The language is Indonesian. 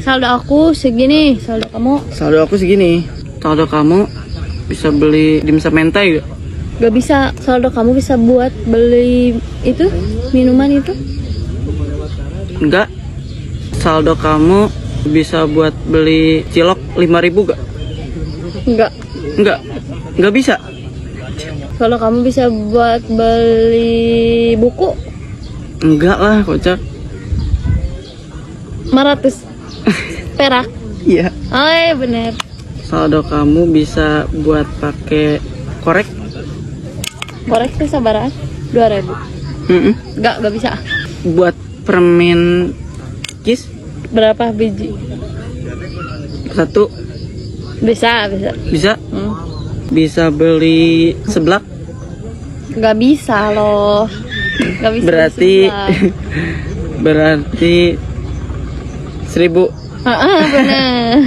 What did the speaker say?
saldo aku segini, saldo kamu Saldo aku segini. Saldo kamu bisa beli dimsum mentai gak? gak bisa. Saldo kamu bisa buat beli itu minuman itu? Enggak. Saldo kamu bisa buat beli cilok 5.000 gak? Enggak. Enggak bisa. Saldo kamu bisa buat beli buku Enggak lah, kocak. 500 perak. Iya. Oh iya bener. Saldo kamu bisa buat pakai korek? Korek tuh sabaran 2.000. Mm-mm. Gak bisa. Buat permen kis Berapa biji? 1 Bisa. bisa. Bisa beli seblak. Gak bisa loh. Gak bisa. Berarti berarti 1.000. Bener.